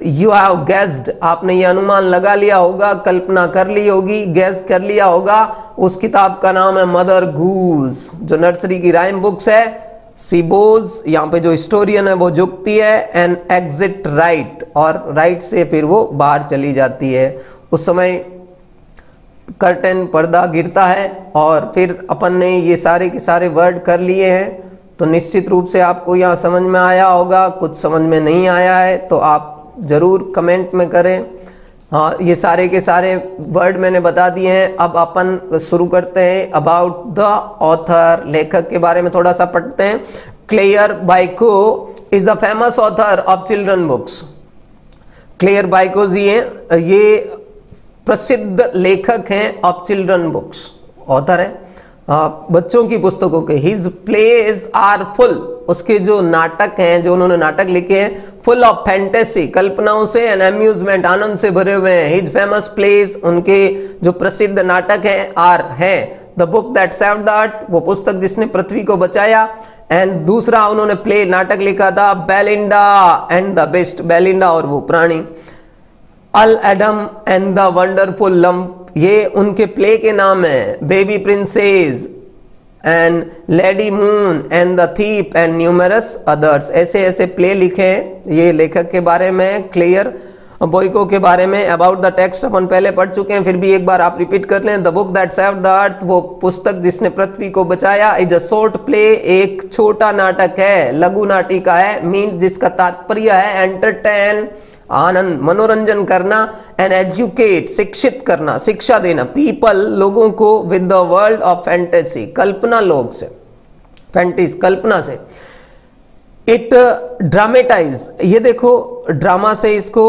यू हैव गेस्ड, आपने ये अनुमान लगा लिया होगा, कल्पना कर ली होगी, गेस कर लिया होगा। उस किताब का नाम है मदर गूस, जो नर्सरी की राइम बुक्स है। सीबोज, यहाँ पे जो हिस्टोरियन है वो जुगती है, एंड एग्जिट राइट, और राइट से फिर वो बाहर चली जाती है। उस समय कर्टन, पर्दा गिरता है, और फिर अपन ने ये सारे के सारे वर्ड कर लिए हैं। तो निश्चित रूप से आपको यहाँ समझ में आया होगा, कुछ समझ में नहीं आया है तो आप ज़रूर कमेंट में करें। हाँ, ये सारे के सारे वर्ड मैंने बता दिए हैं। अब अपन शुरू करते हैं अबाउट द ऑथर, लेखक के बारे में थोड़ा सा पढ़ते हैं। Claire Bico is a famous author of children books. Claire Bico ji हैं, ये प्रसिद्ध लेखक हैं ऑफ चिल्ड्रन बुक्स, ऑथर है बच्चों की पुस्तकों के। हिज प्लेज आर फुल, उसके जो नाटक हैं, जो उन्होंने नाटक लिखे हैं, फुल ऑफ फैंटेसी, कल्पनाओं से, एंड अम्यूजमेंट, आनंद से भरे हुए हैं। हिज फेमस प्लेज, उनके जो प्रसिद्ध नाटक हैं, आर हैं the book that saved the अर्थ, वो पुस्तक जिसने पृथ्वी को बचाया, एंड दूसरा उन्होंने प्ले, नाटक लिखा था Belinda and the beast, Belinda और वो प्राणी। Aladdin and the wonderful lamp, ये उनके प्ले के नाम है। Baby princess and lady moon and the thief and numerous others, ऐसे ऐसे प्ले लिखे हैं। ये लेखक के बारे में, क्लेयर बोइको के बारे में। अबाउट द टेक्स्ट अपन पहले पढ़ चुके हैं, फिर भी एक बार आप रिपीट कर लें। The book that saved the अर्थ, वो पुस्तक जिसने पृथ्वी को बचाया। इज अ शॉर्ट प्ले, एक छोटा नाटक है, लघु नाटिका है। मीन, जिसका तात्पर्य है एंटरटेन, आनंद, मनोरंजन करना, एंड एजुकेट, शिक्षित करना, शिक्षा देना, पीपल, लोगों को, with the world of fantasy, कल्पना लोग से, फैंटीज, कल्पना से। इट ड्रामेटाइज, ये देखो ड्रामा से इसको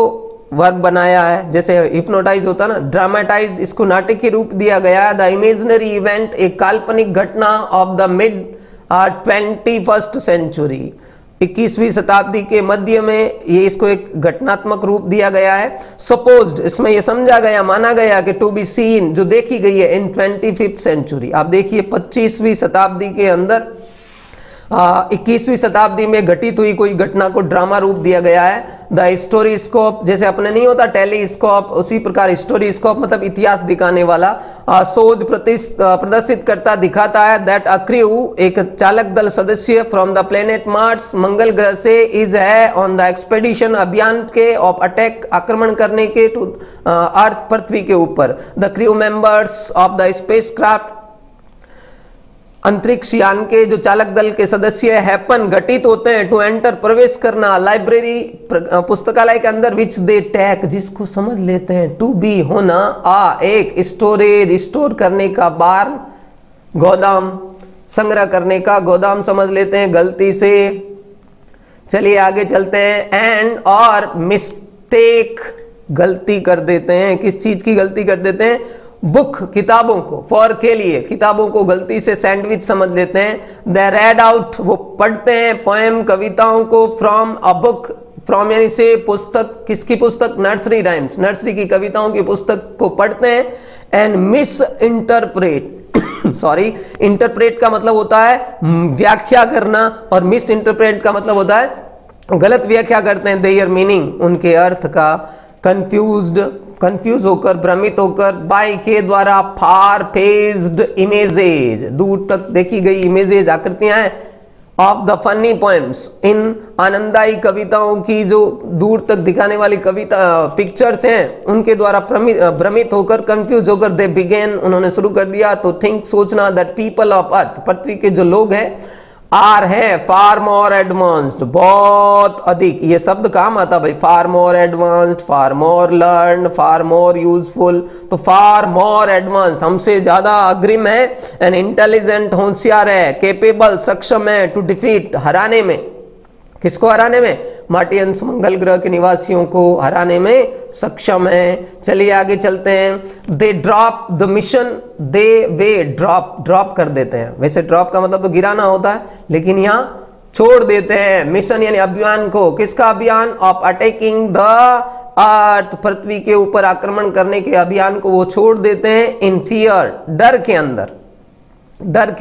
वर्ब बनाया है, जैसे हिप्नोटाइज होता ना, ड्रामेटाइज, इसको नाटक के रूप दिया गया है। द इमेजिनरी इवेंट, एक काल्पनिक घटना of the mid 21st century, 21वीं शताब्दी के मध्य में ये इसको एक घटनात्मक रूप दिया गया है। सपोज्ड, इसमें ये समझा गया, माना गया कि टू बी सीन, जो देखी गई है, इन 25th सेंचुरी। आप देखिए 25वीं शताब्दी के अंदर 21वीं शताब्दी में घटित हुई कोई घटना को ड्रामा रूप दिया गया है। द हिस्टोरिस्कोप, जैसे अपने नहीं होता टेलीस्कोप, उसी प्रकार हिस्टोरिस्कोप मतलब इतिहास दिखाने वाला, शोध प्रदर्शित करता, दिखाता है। दैट अ क्रू, एक चालक दल सदस्य फ्रॉम द प्लेनेट मार्स, मंगल ग्रह से, इज है ऑन द एक्सपेडिशन, अभियान के, ऑफ अटैक, आक्रमण करने के, टू अर्थ, पृथ्वी के ऊपर। The crew members of the spacecraft, अंतरिक्ष यान के जो चालक दल के सदस्य हैपन, घटित होते हैं, टू एंटर, प्रवेश करना, लाइब्रेरी, पुस्तकालय के अंदर, विच दे टेक, जिसको समझ लेते हैं, टू बी, होना, एक, स्टोरेज, स्टोर करने का, बार्न, गोदाम, संग्रह करने का, गोदाम समझ लेते हैं गलती से। चलिए आगे चलते हैं। एंड, और, मिस्टेक, गलती कर देते हैं, किस चीज की गलती कर देते हैं? बुक, किताबों को, फॉर के लिए, किताबों को गलती से सैंडविच समझ लेते हैं। दे रेड आउट, वो पढ़ते हैं, पोएम, कविताओं को, फ्रॉम अ बुक, फ्रॉम यानी से, पुस्तक, किसकी पुस्तक? नर्सरी राइम्स, नर्सरी की कविताओं की पुस्तक को पढ़ते हैं। And miss interpret, sorry, interpret का मतलब होता है व्याख्या करना, और मिस इंटरप्रेट का मतलब होता है गलत व्याख्या करते हैं, देयर मीनिंग, उनके अर्थ का। कंफ्यूज्ड, कंफ्यूज होकर, भ्रमित होकर, बाय के द्वारा, फार फेज्ड इमेजेज, दूर तक देखी गई इमेजेज, आकृतियां हैं, ऑफ द फनी पोएम्स, इन आनंददायी कविताओं की जो दूर तक दिखाने वाली कविता पिक्चर्स हैं, उनके द्वारा भ्रमित होकर, कंफ्यूज होकर, दे बिगेन, उन्होंने शुरू कर दिया, तो थिंक, सोचना, दैट पीपल ऑफ अर्थ, पृथ्वी के जो लोग हैं, आर है फार मोर एडवांस्ड, बहुत अधिक, ये शब्द काम आता भाई, फार मोर एडवांस्ड, फार मोर लर्न, फार मोर यूजफुल, तो फार मोर एडवांस्ड, हमसे ज्यादा अग्रिम है, एंड इंटेलिजेंट, होशियार है, केपेबल, सक्षम है, टू डिफीट, हराने में, किसको हराने में? मार्टियंस मंगल ग्रह के निवासियों को हराने में सक्षम है। चलिए आगे चलते हैं। दे ड्रॉप द मिशन, वे ड्रॉप कर देते हैं। वैसे ड्रॉप का मतलब तो गिराना होता है, लेकिन यहाँ छोड़ देते हैं मिशन यानी अभियान को। किसका अभियान? ऑफ अटैकिंग द अर्थ, पृथ्वी के ऊपर आक्रमण करने के अभियान को वो छोड़ देते हैं। इन फियर, डर के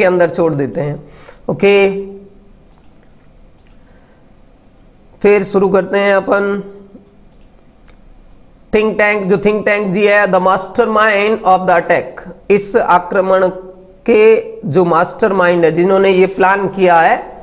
अंदर छोड़ देते हैं। ओके, फिर शुरू करते हैं अपन थिंक टैंक। जो थिंक टैंक जी है, the mastermind of the attack, इस आक्रमण के जो मास्टरमाइंड है, जिन्होंने ये प्लान किया है,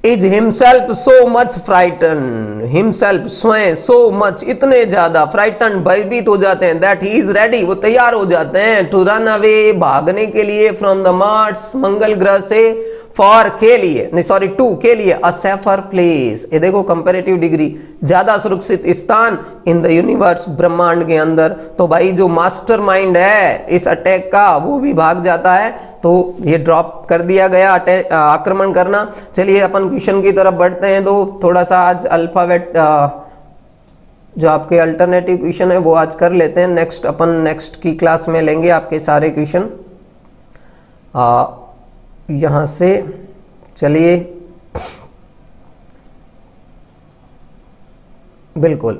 is himself so much frighten, himself स्वयं, सो मच इतने ज्यादा, फ्राइटन भयभीत हो जाते हैं, दैट ही इज रेडी, वो तैयार हो जाते हैं, टू रन अवे, भागने के लिए, फ्रॉम द मार्स, मंगल ग्रह से, फॉर के लिए, नहीं सॉरी टू के लिए, अ सेफर प्लेस, ये देखो कंपैरेटिव डिग्री, ज्यादा सुरक्षित स्थान, इन द यूनिवर्स, ब्रह्मांड के अंदर। तो भाई जो मास्टरमाइंड है इस अटैक का, वो भी भाग जाता है, तो ये ड्रॉप कर दिया गया आक्रमण करना। चलिए अपन क्वेश्चन की तरफ बढ़ते हैं। तो थोड़ा सा आज अल्फाबेट जो आपके अल्टरनेटिव क्वेश्चन है वो आज कर लेते हैं। नेक्स्ट की क्लास में लेंगे आपके सारे क्वेश्चन यहां से। चलिए बिल्कुल।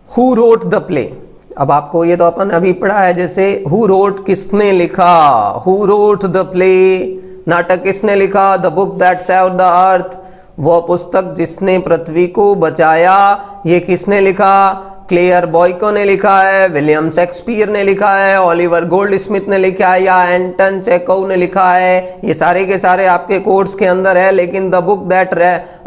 हु रोट द प्ले, अब आपको ये तो अपन अभी पढ़ा है, जैसे हु रोट, किसने लिखा, हु रोट द प्ले, नाटक किसने लिखा, the book that saved the अर्थ, वो पुस्तक जिसने पृथ्वी को बचाया, ये किसने लिखा, क्लेयर बॉयको ने लिखा है, विलियम शेक्सपियर ने लिखा है, ओलिवर गोल्डस्मिथ ने लिखा है, या एंटन चेकोव ने लिखा है। ये सारे के सारे आपके कोर्स के अंदर है, लेकिन the book that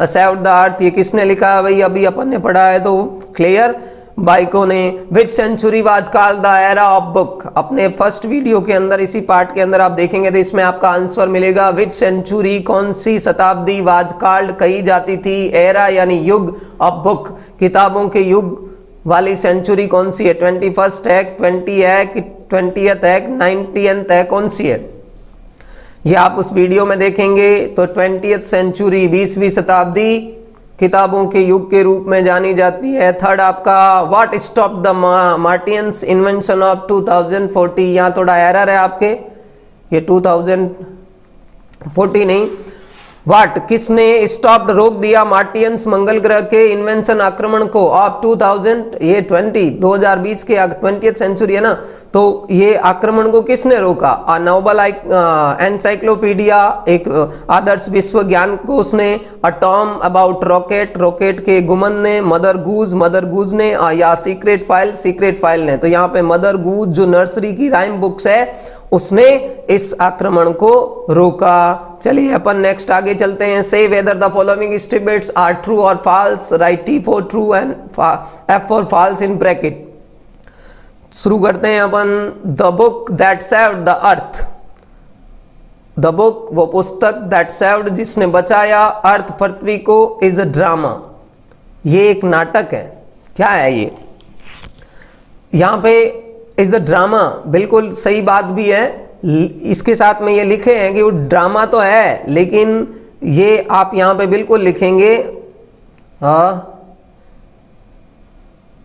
saved the अर्थ ये किसने लिखा है भाई, अभी अपन ने पढ़ा है, तो क्लेयर बाइको ने। Which century was called the era of book, अपने फर्स्ट वीडियो के अंदर, इसी पार्ट के अंदर आप देखेंगे तो इसमें आपका आंसर मिलेगा। विच सेंचुरी, कौन सी शताब्दी, वाज कॉल्ड कही जाती थी, एरा यानी युग, ऑफ बुक किताबों के युग वाली सेंचुरी कौन सी है, 21st है, 20 है, 20th है, 90th है, कौन सी है, ये आप उस वीडियो में देखेंगे। तो 20th सेंचुरी, 20वीं शताब्दी किताबों के युग के रूप में जानी जाती है। थर्ड आपका what stop the Martians invention of 2040, यहाँ थोड़ा एरर है आपके, ये 2040 नहीं, व्हाट किसने स्टॉप्ड, रोक दिया, मार्टियंस मंगल ग्रह के इन्वेंशन आक्रमण को, ऑफ 2000, ये 2020 के 20th सेंचुरी है ना, तो ये आक्रमण को किसने रोका। अ नोबल एनसाइक्लोपीडिया, एक आदर्श विश्व ज्ञान कोश ने, अ टॉम अबाउट रॉकेट, रॉकेट के गुमन ने, मदर गूज ने, या सीक्रेट फाइल ने। तो यहाँ पे मदर गूज जो नर्सरी की राइम बुक्स है उसने इस आक्रमण को रोका। चलिए अपन नेक्स्ट आगे चलते हैं। Say whether the following statements are true और false, write T for true and F for false in bracket. शुरू करते हैं अपन। The book that saved the earth, the book वो पुस्तक, दैट सेव्ड जिसने बचाया, अर्थ पृथ्वी को, इज अ ड्रामा, ये एक नाटक है। क्या है ये, यहां पे इज अ ड्रामा, बिल्कुल सही बात भी है। इसके साथ में ये लिखे हैं कि वो ड्रामा तो है, लेकिन ये आप यहां पे बिल्कुल लिखेंगे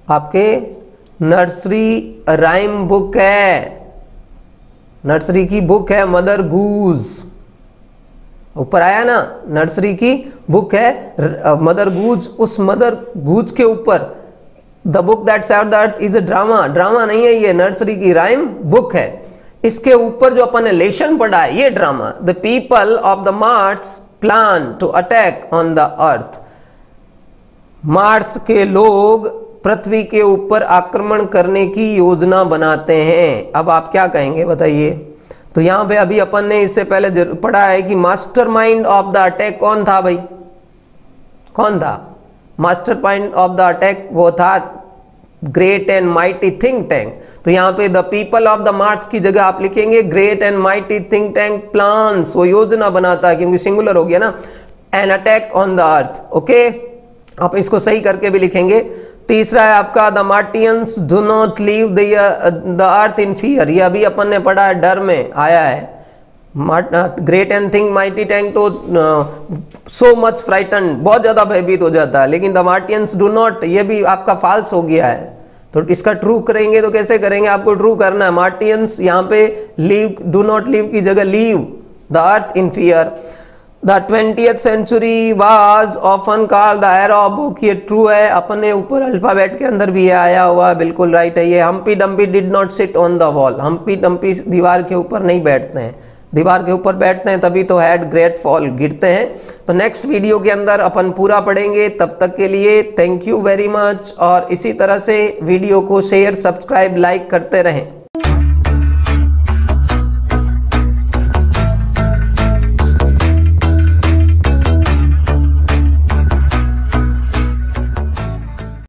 आपके नर्सरी राइम बुक है, नर्सरी की बुक है, मदर गूज, ऊपर आया ना, नर्सरी की बुक है मदर गूज, उस मदर गूज के ऊपर the book that saved the earth is a drama, drama नहीं है ये, नर्सरी की राइम बुक है। इसके ऊपर जो अपन ने लेशन पढ़ा है ये drama. The people of the Mars plan to attack on the earth, Mars के लोग पृथ्वी के ऊपर आक्रमण करने की योजना बनाते हैं। अब आप क्या कहेंगे बताइए। तो यहां पे अभी अपन ने इससे पहले पढ़ा है कि मास्टरमाइंड ऑफ द अटैक कौन था भाई, कौन था मास्टरमाइंड ऑफ द अटैक, वो था great and mighty think tank. तो यहाँ पे the people of the Mars की जगह आप लिखेंगे great and mighty think tank plans, वो योजना बनाता है, क्योंकि सिंगुलर हो गया ना, an attack on the earth. Okay, आप इसको सही करके भी लिखेंगे। तीसरा है आपका the Martians do not leave the earth in fear, ये अभी अपन ने पढ़ा है, डर में आया है। Great and think mighty tank तो सो मच फ्राइटन, बहुत ज्यादा भयभीत हो जाता है, लेकिन द मार्टियंस डू नॉट, ये भी आपका फाल्स हो गया है। तो इसका ट्रू करेंगे तो कैसे करेंगे, आपको ट्रू करना है। मार्टियंस यहाँ पे लीव, डू नॉट लीव की जगह leave the earth in fear. The 20th century was often called the era of book, ये ट्रू है, अपने ऊपर अल्फाबेट के अंदर भी ये आया हुआ, बिल्कुल राइट है ये। Humpty Dumpty did not sit on the wall, Humpty Dumpty दीवार के ऊपर नहीं बैठते हैं, दीवार के ऊपर बैठते हैं तभी तो हैड ग्रेट फॉल, गिरते हैं। तो नेक्स्ट वीडियो के अंदर अपन पूरा पढ़ेंगे, तब तक के लिए थैंक यू वेरी मच। और इसी तरह से वीडियो को शेयर, सब्सक्राइब, लाइक करते रहें।